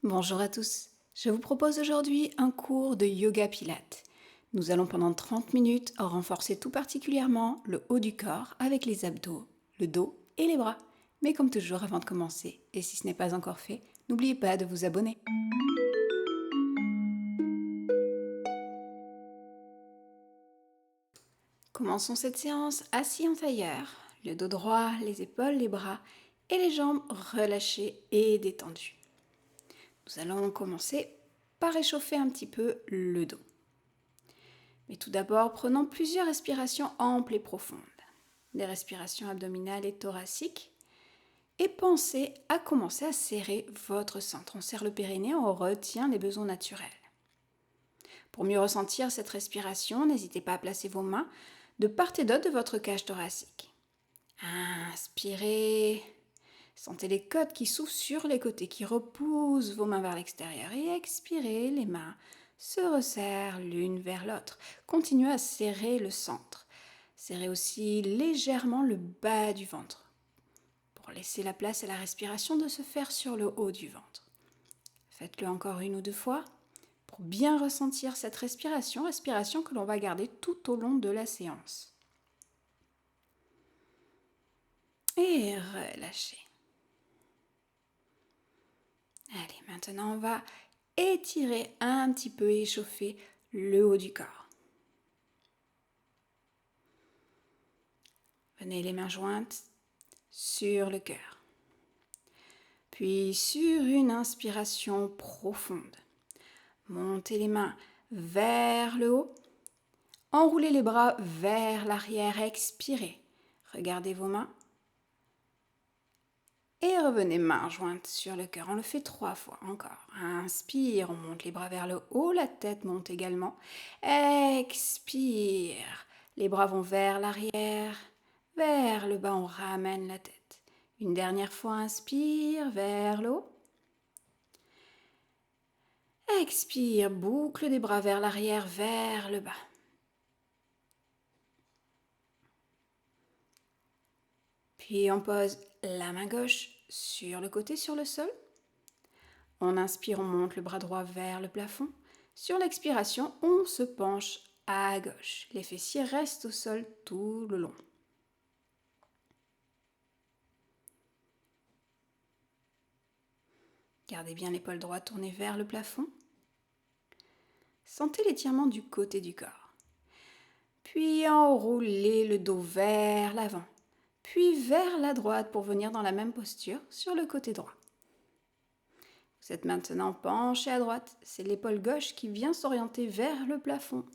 Bonjour à tous, je vous propose aujourd'hui un cours de yoga pilates. Nous allons pendant 30 minutes renforcer tout particulièrement le haut du corps avec les abdos, le dos et les bras. Mais comme toujours avant de commencer, et si ce n'est pas encore fait, n'oubliez pas de vous abonner. Commençons cette séance assis en tailleur, le dos droit, les épaules, les bras et les jambes relâchées et détendues. Nous allons commencer par réchauffer un petit peu le dos. Mais tout d'abord, prenons plusieurs respirations amples et profondes, des respirations abdominales et thoraciques, et pensez à commencer à serrer votre centre. On serre le périnée, on retient les besoins naturels. Pour mieux ressentir cette respiration, n'hésitez pas à placer vos mains de part et d'autre de votre cage thoracique. Inspirez, sentez les côtes qui s'ouvrent sur les côtés, qui repoussent vos mains vers l'extérieur. Et expirez, les mains se resserrent l'une vers l'autre. Continuez à serrer le centre. Serrez aussi légèrement le bas du ventre pour laisser la place à la respiration de se faire sur le haut du ventre. Faites-le encore une ou deux fois pour bien ressentir cette respiration que l'on va garder tout au long de la séance. Et relâchez. Allez, maintenant on va étirer un petit peu, échauffer le haut du corps. Venez les mains jointes sur le cœur. Puis sur une inspiration profonde, montez les mains vers le haut. Enroulez les bras vers l'arrière, expirez. Regardez vos mains. Et revenez mains jointes sur le cœur. On le fait 3 fois encore. Inspire, on monte les bras vers le haut, la tête monte également. Expire, les bras vont vers l'arrière, vers le bas, on ramène la tête. Une dernière fois, inspire vers le haut. Expire, boucle des bras vers l'arrière, vers le bas. Puis on pose la main gauche sur le côté, sur le sol. On inspire, on monte le bras droit vers le plafond. Sur l'expiration, on se penche à gauche. Les fessiers restent au sol tout le long. Gardez bien l'épaule droite tournée vers le plafond. Sentez l'étirement du côté du corps. Puis enroulez le dos vers l'avant. Puis vers la droite pour venir dans la même posture sur le côté droit. Vous êtes maintenant penché à droite. C'est l'épaule gauche qui vient s'orienter vers le plafond.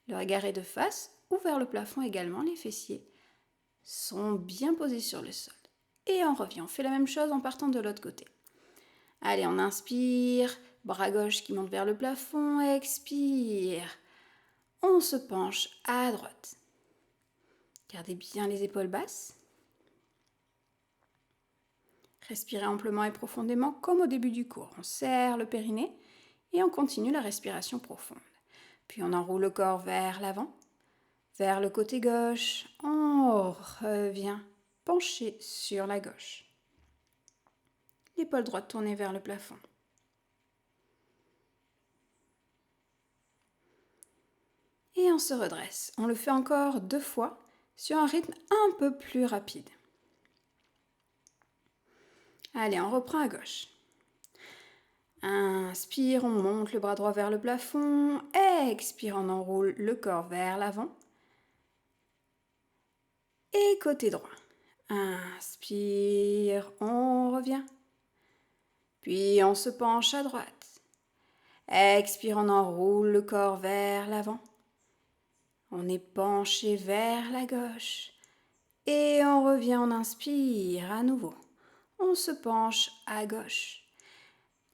Le regard est de face ou vers le plafond également. Les fessiers sont bien posés sur le sol. Et on revient. On fait la même chose en partant de l'autre côté. Allez, on inspire. Bras gauche qui monte vers le plafond. Expire. On se penche à droite. Gardez bien les épaules basses. Respirez amplement et profondément comme au début du cours. On serre le périnée et on continue la respiration profonde. Puis on enroule le corps vers l'avant, vers le côté gauche. On revient penché sur la gauche. L'épaule droite tournée vers le plafond. Et on se redresse. On le fait encore 2 fois sur un rythme un peu plus rapide. Allez, on reprend à gauche. Inspire, on monte le bras droit vers le plafond. Expire, on enroule le corps vers l'avant. Et côté droit. Inspire, on revient. Puis on se penche à droite. Expire, on enroule le corps vers l'avant. On est penché vers la gauche. Et on revient, on inspire à nouveau. On se penche à gauche.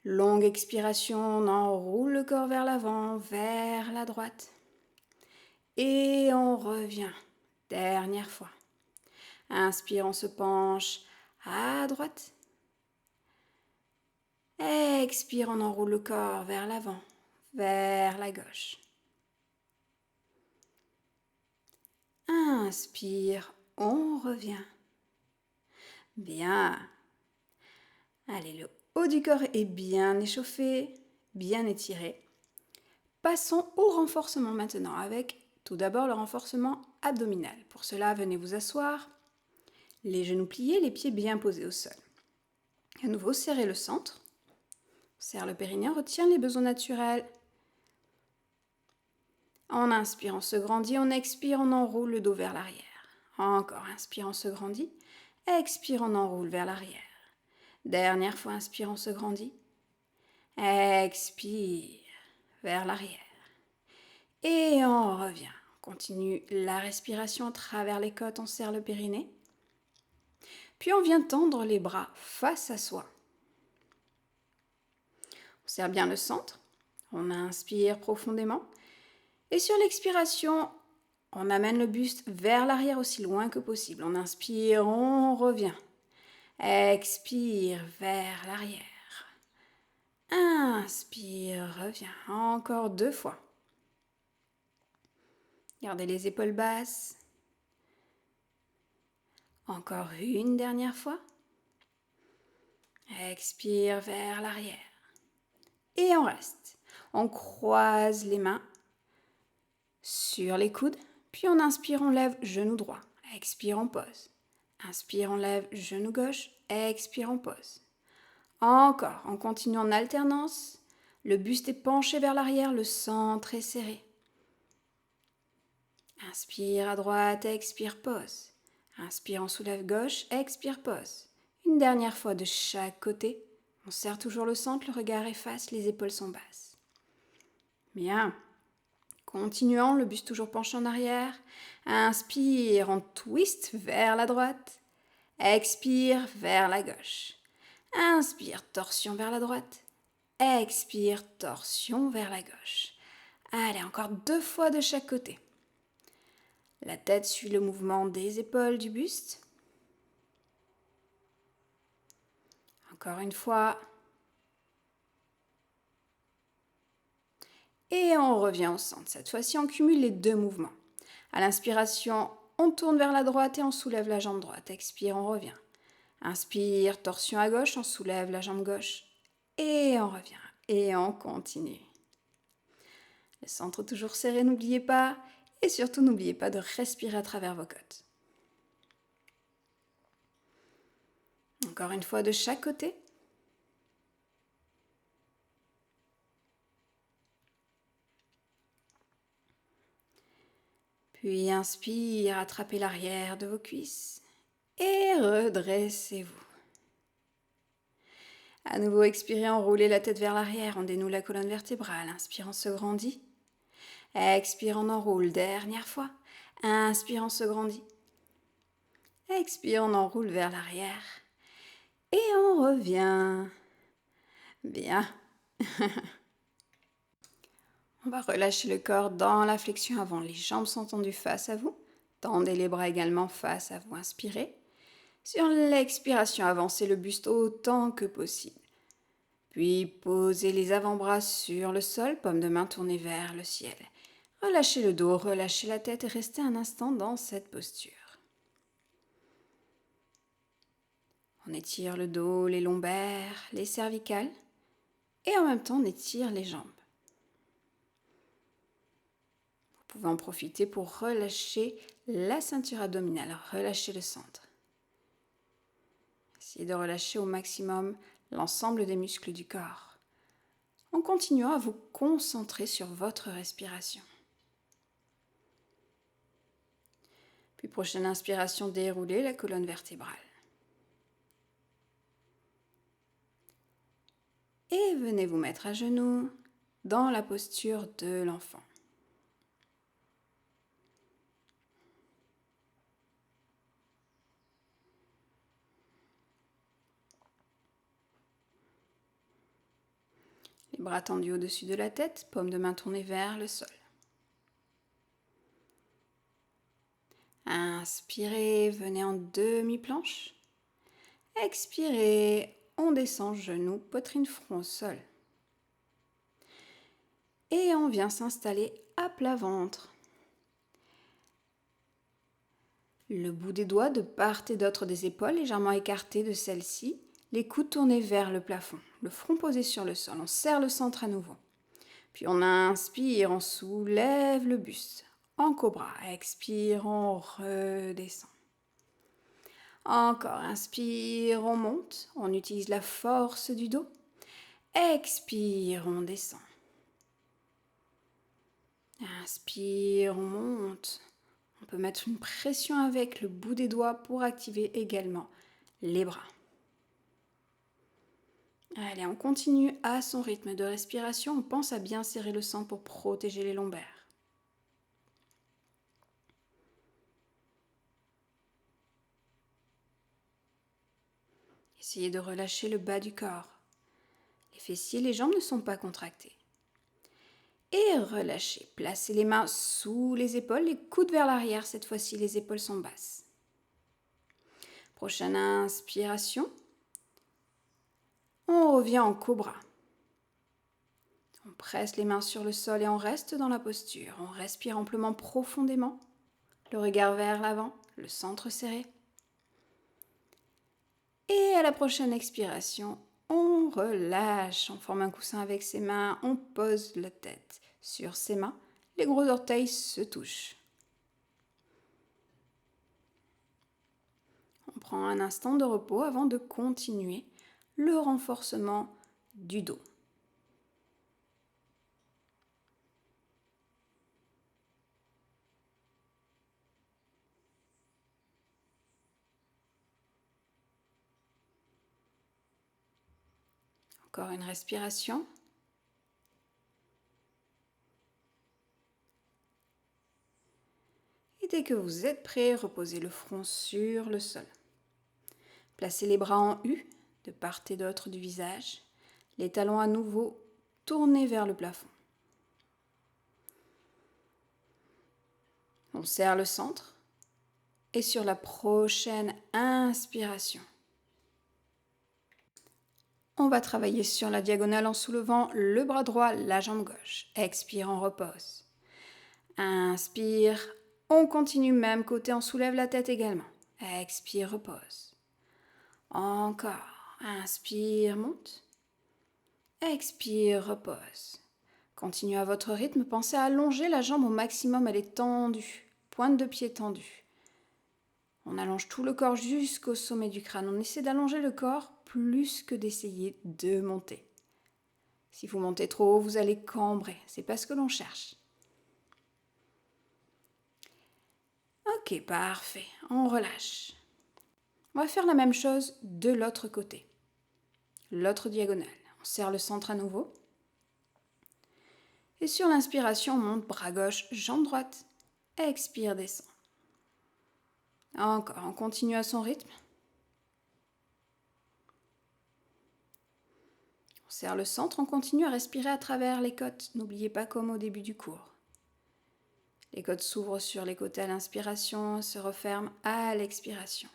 Longue expiration, on enroule le corps vers l'avant, vers la droite. Et on revient. Dernière fois. Inspire, on se penche à droite. Expire, on enroule le corps vers l'avant, vers la gauche. Inspire, on revient. Bien. Allez, le haut du corps est bien échauffé, bien étiré. Passons au renforcement maintenant avec tout d'abord le renforcement abdominal. Pour cela, venez vous asseoir, les genoux pliés, les pieds bien posés au sol. À nouveau, serrez le centre, serre le périnée, retient les besoins naturels. En inspire, on se grandit, on expire, on enroule le dos vers l'arrière. Encore, inspire, on se grandit, expire, on enroule vers l'arrière. Dernière fois, inspire, on se grandit, expire vers l'arrière. Et on revient. On continue la respiration à travers les côtes, on serre le périnée. Puis on vient tendre les bras face à soi. On serre bien le centre, on inspire profondément. Et sur l'expiration, on amène le buste vers l'arrière aussi loin que possible. On inspire, on revient. Expire vers l'arrière. Inspire, reviens. Encore 2 fois. Gardez les épaules basses. Encore une dernière fois. Expire vers l'arrière. Et on reste. On croise les mains sur les coudes. Puis on inspire, on lève genou droit. Expire, on pose. Inspire, on lève genou gauche. Expire, on pose. Encore, on continue en alternance. Le buste est penché vers l'arrière, le centre est serré. Inspire à droite, expire, pose. Inspire, on soulève gauche, expire, pose. Une dernière fois de chaque côté. On serre toujours le centre, le regard efface, les épaules sont basses. Bien. Continuons, le buste toujours penché en arrière. Inspire, on twist vers la droite. Expire, vers la gauche. Inspire, torsion vers la droite. Expire, torsion vers la gauche. Allez, encore 2 fois de chaque côté. La tête suit le mouvement des épaules du buste. Encore une fois. Et on revient au centre. Cette fois-ci, on cumule les 2 mouvements. À l'inspiration, on tourne vers la droite et on soulève la jambe droite. Expire, on revient. Inspire, torsion à gauche, on soulève la jambe gauche. Et on revient. Et on continue. Le centre toujours serré, n'oubliez pas. Et surtout, n'oubliez pas de respirer à travers vos côtes. Encore une fois de chaque côté. Puis inspire, attrapez l'arrière de vos cuisses et redressez-vous. À nouveau, expirez, enroulez la tête vers l'arrière, on dénoue la colonne vertébrale. Inspire, on se grandit. Expire, on enroule. Dernière fois. Inspire, on se grandit. Expire, on enroule vers l'arrière. Et on revient. Bien. On va relâcher le corps dans la flexion avant. Les jambes sont tendues face à vous. Tendez les bras également face à vous. Inspirez. Sur l'expiration, avancez le buste autant que possible. Puis posez les avant-bras sur le sol, paume de main tournée vers le ciel. Relâchez le dos, relâchez la tête et restez un instant dans cette posture. On étire le dos, les lombaires, les cervicales et en même temps on étire les jambes. Vous pouvez en profiter pour relâcher la ceinture abdominale, relâcher le centre. Essayez de relâcher au maximum l'ensemble des muscles du corps, en continuant à vous concentrer sur votre respiration. Puis prochaine inspiration, déroulez la colonne vertébrale. Et venez vous mettre à genoux dans la posture de l'enfant. Les bras tendus au-dessus de la tête, paume de main tournée vers le sol. Inspirez, venez en demi-planche. Expirez, on descend genoux, poitrine, front au sol. Et on vient s'installer à plat ventre. Le bout des doigts de part et d'autre des épaules, légèrement écarté de celle-ci. Les coudes tournés vers le plafond, le front posé sur le sol. On serre le centre à nouveau. Puis on inspire, on soulève le buste. En cobra, expire, on redescend. Encore, inspire, on monte. On utilise la force du dos. Expire, on descend. Inspire, on monte. On peut mettre une pression avec le bout des doigts pour activer également les bras. Allez, on continue à son rythme de respiration. On pense à bien serrer le sang pour protéger les lombaires. Essayez de relâcher le bas du corps. Les fessiers et les jambes ne sont pas contractés. Et relâchez. Placez les mains sous les épaules, les coudes vers l'arrière. Cette fois-ci, les épaules sont basses. Prochaine inspiration. On revient en cobra. On presse les mains sur le sol et on reste dans la posture. On respire amplement profondément. Le regard vers l'avant, le centre serré. Et à la prochaine expiration, on relâche. On forme un coussin avec ses mains. On pose la tête sur ses mains. Les gros orteils se touchent. On prend un instant de repos avant de continuer le renforcement du dos. Encore une respiration. Et dès que vous êtes prêt, reposez le front sur le sol. Placez les bras en U, de part et d'autre du visage. Les talons à nouveau tournés vers le plafond. On serre le centre. Et sur la prochaine inspiration, on va travailler sur la diagonale en soulevant le bras droit, la jambe gauche. Expire, on repose. Inspire, on continue même côté, on soulève la tête également. Expire, repose. Encore. Inspire, monte. Expire, repose. Continuez à votre rythme. Pensez à allonger la jambe au maximum. Elle est tendue. Pointe de pied tendue. On allonge tout le corps jusqu'au sommet du crâne. On essaie d'allonger le corps plus que d'essayer de monter. Si vous montez trop haut, vous allez cambrer. C'est pas ce que l'on cherche. Ok, parfait. On relâche. On va faire la même chose de l'autre côté. L'autre diagonale. On serre le centre à nouveau. Et sur l'inspiration, on monte bras gauche, jambe droite. Expire, descend. Encore, on continue à son rythme. On serre le centre, on continue à respirer à travers les côtes. N'oubliez pas comme au début du cours. Les côtes s'ouvrent sur les côtés à l'inspiration, se referment à l'expiration.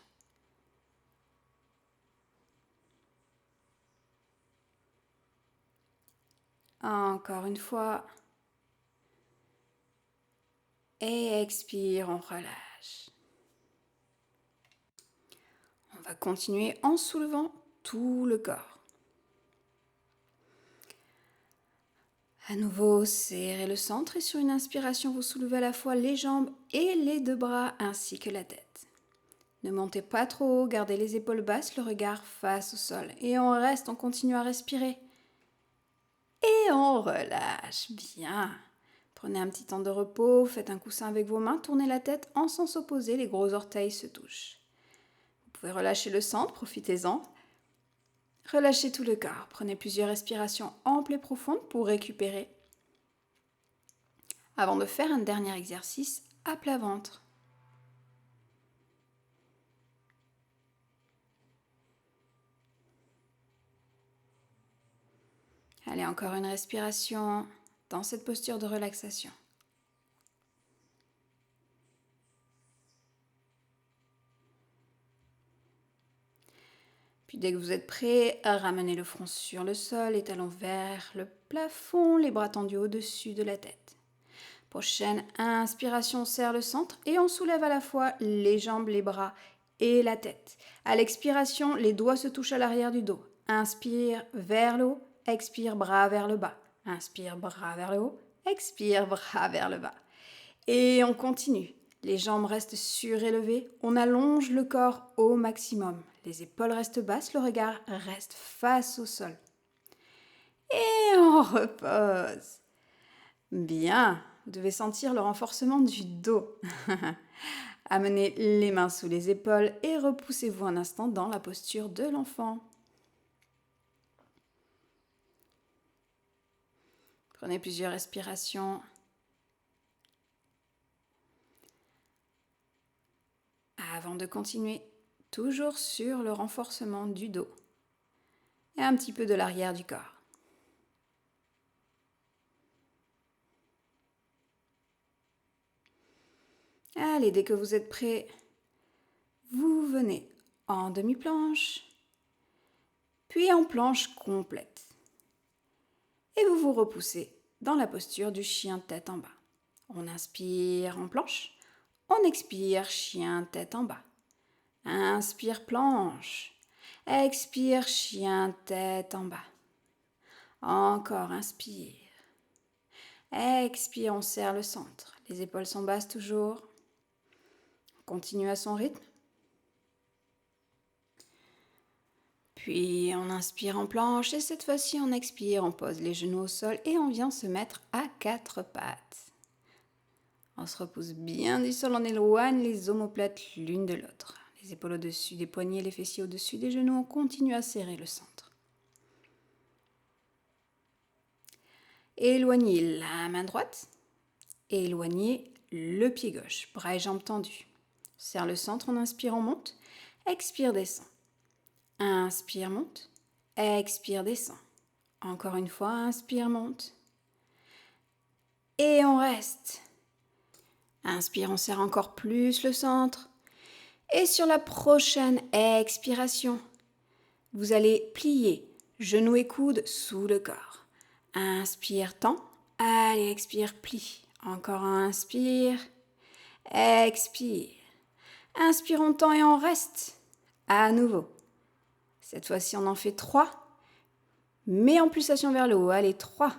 Encore une fois. Et expire, on relâche. On va continuer en soulevant tout le corps. À nouveau, serrez le centre et sur une inspiration, vous soulevez à la fois les jambes et les deux bras ainsi que la tête. Ne montez pas trop haut, gardez les épaules basses, le regard face au sol. Et on reste, on continue à respirer. Et on relâche, bien. Prenez un petit temps de repos, faites un coussin avec vos mains, tournez la tête en sens opposé, les gros orteils se touchent. Vous pouvez relâcher le centre, profitez-en. Relâchez tout le corps, prenez plusieurs respirations amples et profondes pour récupérer. Avant de faire un dernier exercice à plat ventre. Allez, encore une respiration dans cette posture de relaxation. Puis dès que vous êtes prêt, ramenez le front sur le sol, les talons vers le plafond, les bras tendus au-dessus de la tête. Prochaine inspiration, on serre le centre et on soulève à la fois les jambes, les bras et la tête. À l'expiration, les doigts se touchent à l'arrière du dos. Inspire vers le haut, expire bras vers le bas. Inspire bras vers le haut, expire bras vers le bas. Et on continue. Les jambes restent surélevées, on allonge le corps au maximum. Les épaules restent basses, le regard reste face au sol. Et on repose. Bien, vous devez sentir le renforcement du dos. Amenez les mains sous les épaules et repoussez-vous un instant dans la posture de l'enfant. Prenez plusieurs respirations. Avant de continuer, toujours sur le renforcement du dos et un petit peu de l'arrière du corps. Allez, dès que vous êtes prêt, vous venez en demi-planche, puis en planche complète. Et vous vous repoussez dans la posture du chien tête en bas. On inspire en planche, on expire chien tête en bas. Inspire planche, expire chien tête en bas. Encore inspire. Expire, on serre le centre. Les épaules sont basses toujours. On continue à son rythme. Puis on inspire en planche et cette fois-ci on expire, on pose les genoux au sol et on vient se mettre à quatre pattes. On se repousse bien du sol, on éloigne les omoplates l'une de l'autre. Les épaules au-dessus des poignets, les fessiers au-dessus des genoux, on continue à serrer le centre. Éloignez la main droite, éloignez le pied gauche, bras et jambes tendus. Serre le centre, on inspire, on monte, expire, descend. Inspire, monte, expire, descend. Encore une fois, inspire, monte. Et on reste. Inspire, on serre encore plus le centre. Et sur la prochaine expiration, vous allez plier genoux et coudes sous le corps. Inspire, tend. Allez, expire, plie. Encore un inspire. Expire. Inspire, on tend et on reste. À nouveau. Cette fois-ci, on en fait 3. Mais en pulsation vers le haut. Allez, 3.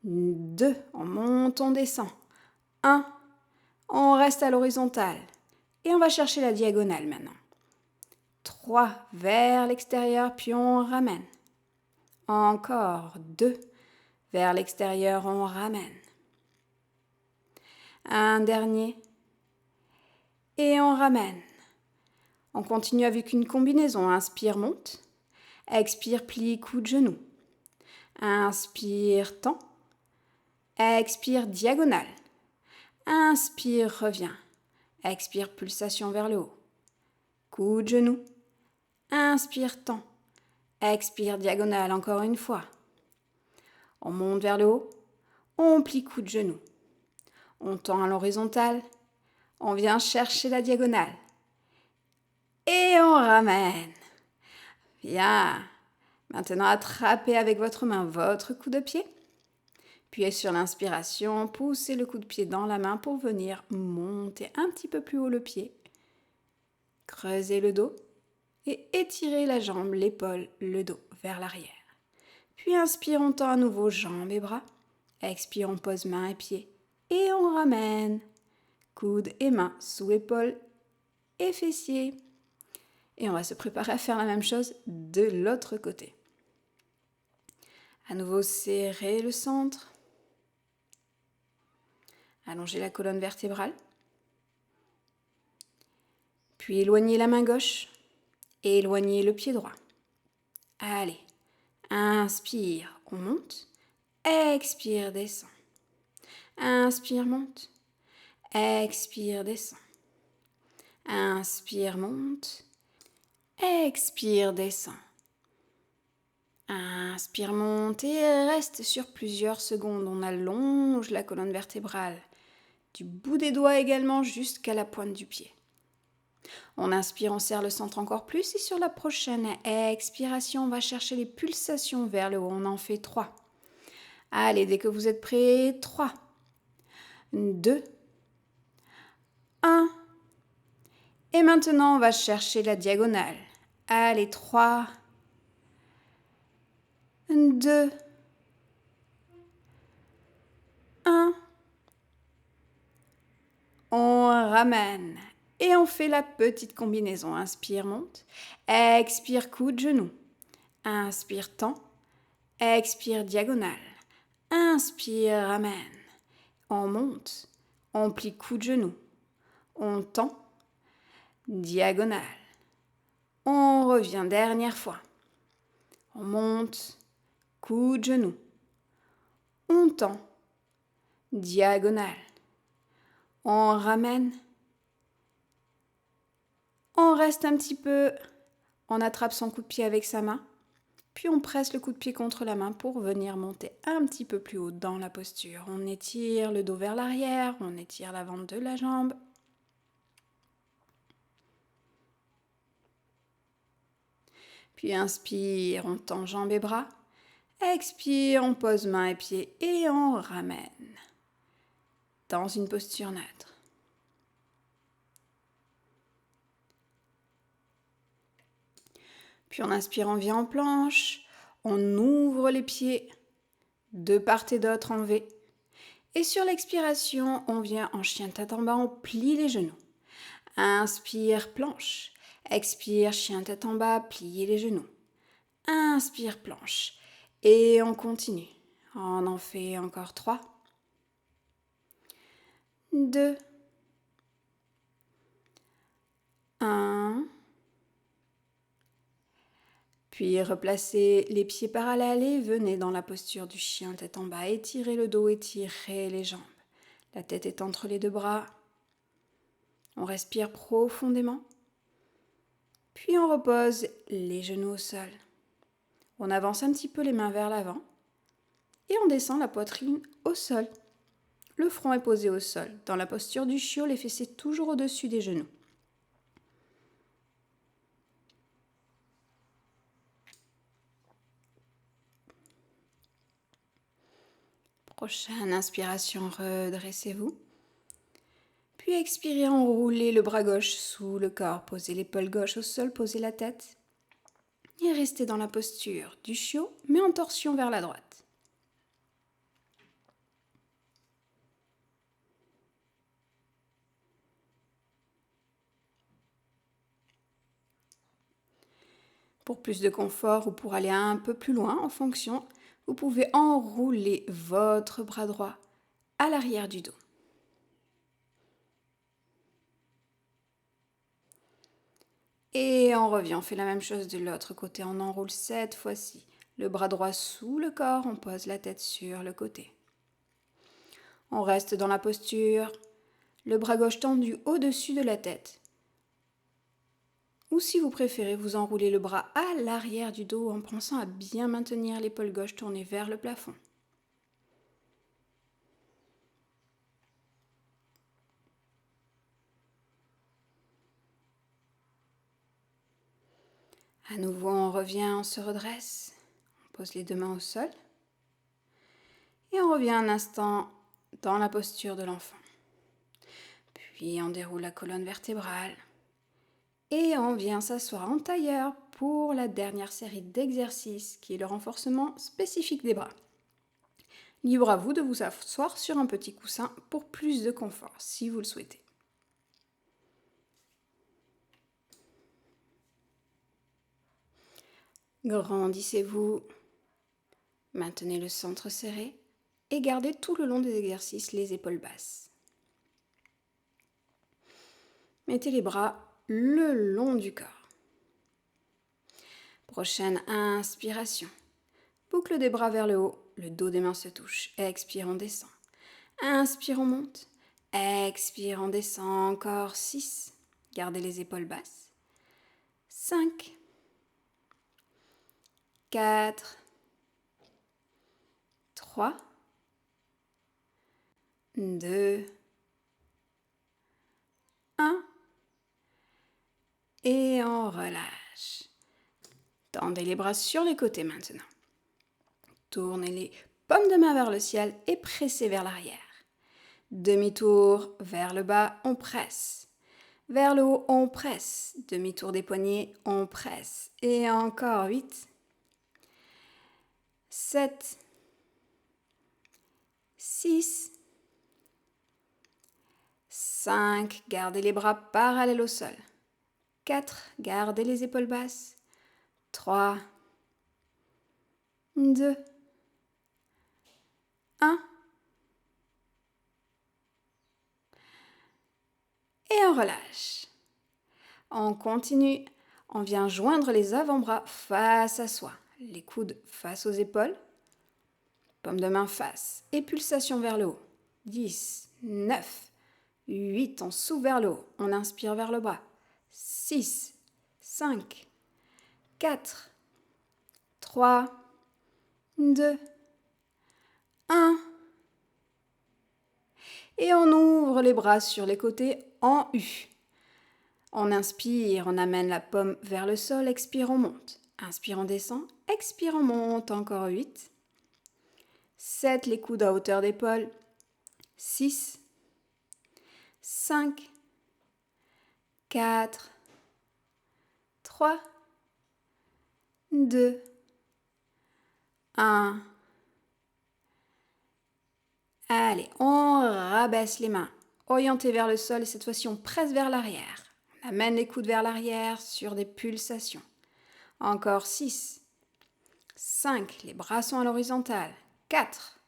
2. On monte, on descend. 1. On reste à l'horizontale. Et on va chercher la diagonale maintenant. 3 vers l'extérieur, puis on ramène. Encore 2 vers l'extérieur, on ramène. Un dernier. Et on ramène. On continue avec une combinaison. Inspire, monte. Expire, plie, coude, genou. Inspire, tend. Expire, diagonale. Inspire, revient. Expire, pulsation vers le haut. Coude, genou. Inspire, tend. Expire, diagonale, encore une fois. On monte vers le haut. On plie, coude, genou. On tend à l'horizontale. On vient chercher la diagonale. Et on ramène. Bien. Maintenant, attrapez avec votre main votre coup de pied. Puis sur l'inspiration, poussez le coup de pied dans la main pour venir monter un petit peu plus haut le pied. Creusez le dos et étirez la jambe, l'épaule, le dos vers l'arrière. Puis inspire, on tend à nouveau jambes et bras. Expire, on pose main et pied. Et on ramène. Coudes et mains sous épaules et fessiers. Et on va se préparer à faire la même chose de l'autre côté. À nouveau, serrez le centre. Allongez la colonne vertébrale. Puis éloignez la main gauche. Et éloignez le pied droit. Allez, inspire, on monte. Expire, descend. Inspire, monte. Expire, descend. Inspire, monte. Expire, descend. Inspire, monte et reste sur plusieurs secondes. On allonge la colonne vertébrale. Du bout des doigts également jusqu'à la pointe du pied. On inspire, on serre le centre encore plus. Et sur la prochaine expiration, on va chercher les pulsations vers le haut. On en fait 3. Allez, dès que vous êtes prêts, 3, 2, 1. Et maintenant, on va chercher la diagonale. Allez, 3, 2, 1. On ramène. Et on fait la petite combinaison. Inspire, monte. Expire, coude, genou. Inspire, tend. Expire, diagonale. Inspire, ramène. On monte. On plie coude, genou. On tend. Diagonale. On revient, dernière fois. On monte. Coude, genou. On tend. Diagonale. On ramène. On reste un petit peu. On attrape son coup de pied avec sa main. Puis on presse le coup de pied contre la main pour venir monter un petit peu plus haut dans la posture. On étire le dos vers l'arrière, on étire l'avant de la jambe. Puis inspire, on tend jambes et bras. Expire, on pose mains et pieds et on ramène dans une posture neutre. Puis on inspire, on vient en planche. On ouvre les pieds de part et d'autre en V. Et sur l'expiration, on vient en chien tête en bas, on plie les genoux. Inspire, planche. Expire, chien tête en bas, pliez les genoux. Inspire, planche. Et on continue. On en fait encore 3. 2. 1. Puis replacez les pieds parallèles et venez dans la posture du chien tête en bas. Étirez le dos, étirez les jambes. La tête est entre les deux bras. On respire profondément. Puis on repose les genoux au sol. On avance un petit peu les mains vers l'avant. Et on descend la poitrine au sol. Le front est posé au sol. Dans la posture du chiot, les fessiers toujours au-dessus des genoux. Prochaine inspiration, redressez-vous. Puis expirez, enroulez le bras gauche sous le corps. Posez l'épaule gauche au sol, posez la tête. Et restez dans la posture du chiot, mais en torsion vers la droite. Pour plus de confort ou pour aller un peu plus loin en fonction, vous pouvez enrouler votre bras droit à l'arrière du dos. Et on revient, on fait la même chose de l'autre côté, on enroule cette fois-ci. Le bras droit sous le corps, on pose la tête sur le côté. On reste dans la posture, le bras gauche tendu au-dessus de la tête. Ou si vous préférez, vous enroulez le bras à l'arrière du dos en pensant à bien maintenir l'épaule gauche tournée vers le plafond. À nouveau, on revient, on se redresse, on pose les deux mains au sol. Et on revient un instant dans la posture de l'enfant. Puis on déroule la colonne vertébrale. Et on vient s'asseoir en tailleur pour la dernière série d'exercices qui est le renforcement spécifique des bras. Libre à vous de vous asseoir sur un petit coussin pour plus de confort si vous le souhaitez. Grandissez-vous, maintenez le centre serré et gardez tout le long des exercices les épaules basses. Mettez les bras le long du corps. Prochaine inspiration. Boucle des bras vers le haut, le dos des mains se touche. Expire, on descend. Inspire, on monte. Expire, on descend. Encore 6. Gardez les épaules basses. 5. 4. 3. 2. 1. Et on relâche. Tendez les bras sur les côtés maintenant. Tournez les paumes de main vers le ciel et pressez vers l'arrière. Demi-tour vers le bas, on presse. Vers le haut, on presse. Demi-tour des poignets, on presse. Et encore 8, 7, 6, 5, gardez les bras parallèles au sol. 4, gardez les épaules basses. 3, 2, 1. Et on relâche. On continue. On vient joindre les avant-bras face à soi. Les coudes face aux épaules. Paume de main face. Et pulsation vers le haut. 10, 9, 8. On s'ouvre vers le haut. On inspire vers le bras. 6, 5, 4, 3, 2, 1. Et on ouvre les bras sur les côtés en U. On inspire, on amène la paume vers le sol, expire, on monte. Inspire, on descend, expire, on monte, encore 8. 7, les coudes à hauteur d'épaule. 6, 5, 4, 3, 2, 1. Allez, on rabaisse les mains, orientées vers le sol et cette fois-ci on presse vers l'arrière. On amène les coudes vers l'arrière sur des pulsations. Encore 6, 5, les bras sont à l'horizontale. 4,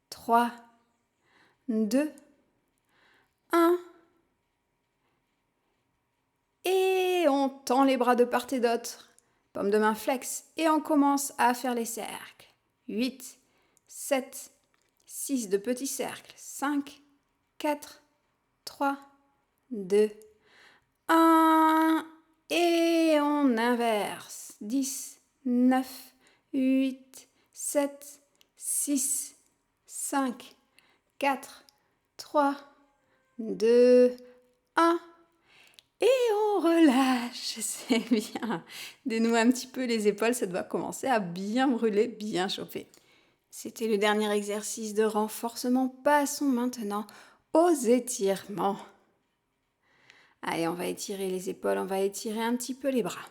3, 2, 1. Et on tend les bras de part et d'autre. Paume de main flex et on commence à faire les cercles. 8, 7, 6 de petits cercles. 5, 4, 3, 2, 1. Et on inverse. 10, 9, 8, 7, 6, 5, 4, 3, 2, 1. Et on relâche, c'est bien. Dénouez un petit peu les épaules, ça doit commencer à bien brûler, bien chauffer. C'était le dernier exercice de renforcement. Passons maintenant aux étirements. Allez, on va étirer les épaules, on va étirer un petit peu les bras.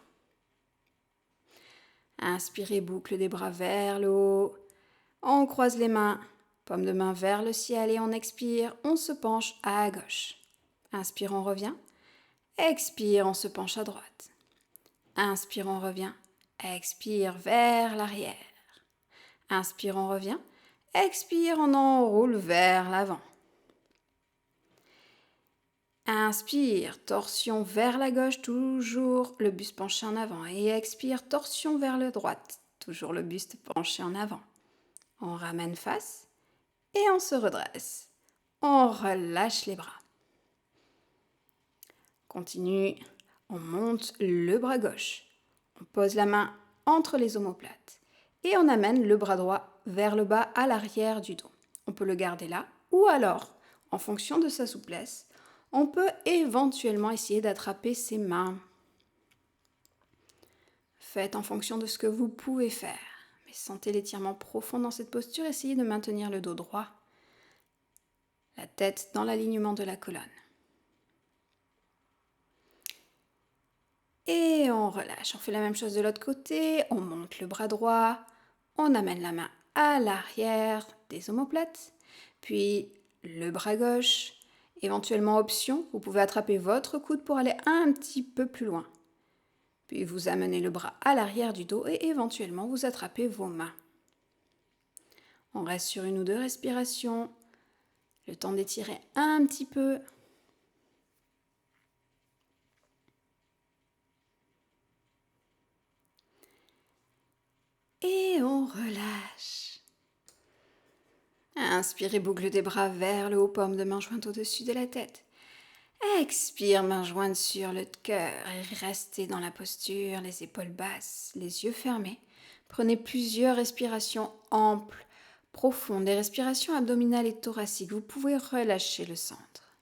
Inspirez, boucle des bras vers le haut. On croise les mains, paume de main vers le ciel et on expire, on se penche à gauche. Inspire, on revient. Expire, on se penche à droite. Inspire, on revient. Expire vers l'arrière. Inspire, on revient. Expire, on enroule vers l'avant. Inspire, torsion vers la gauche, toujours le buste penché en avant. Et expire, torsion vers la droite, toujours le buste penché en avant. On ramène face et on se redresse. On relâche les bras. Continue, on monte le bras gauche. On pose la main entre les omoplates et on amène le bras droit vers le bas à l'arrière du dos. On peut le garder là ou alors, en fonction de sa souplesse, on peut éventuellement essayer d'attraper ses mains. Faites en fonction de ce que vous pouvez faire. Mais sentez l'étirement profond dans cette posture. Essayez de maintenir le dos droit, la tête dans l'alignement de la colonne. Et on relâche. On fait la même chose de l'autre côté. On monte le bras droit. On amène la main à l'arrière des omoplates. Puis le bras gauche. Éventuellement option, vous pouvez attraper votre coude pour aller un petit peu plus loin. Puis vous amenez le bras à l'arrière du dos et éventuellement vous attrapez vos mains. On reste sur 1 ou 2 respirations. Le temps d'étirer un petit peu. Et on relâche. Inspirez, boucle des bras vers le haut, paume de main jointe au-dessus de la tête. Expire, main jointe sur le cœur et restez dans la posture, les épaules basses, les yeux fermés. Prenez plusieurs respirations amples, profondes, des respirations abdominales et thoraciques. Vous pouvez relâcher le centre.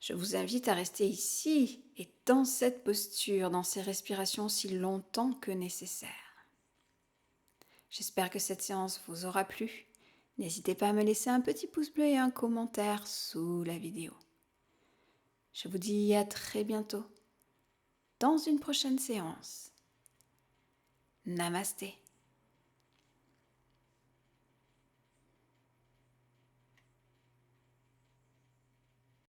Je vous invite à rester ici et dans cette posture, dans ces respirations aussi longtemps que nécessaire. J'espère que cette séance vous aura plu. N'hésitez pas à me laisser un petit pouce bleu et un commentaire sous la vidéo. Je vous dis à très bientôt dans une prochaine séance. Namasté.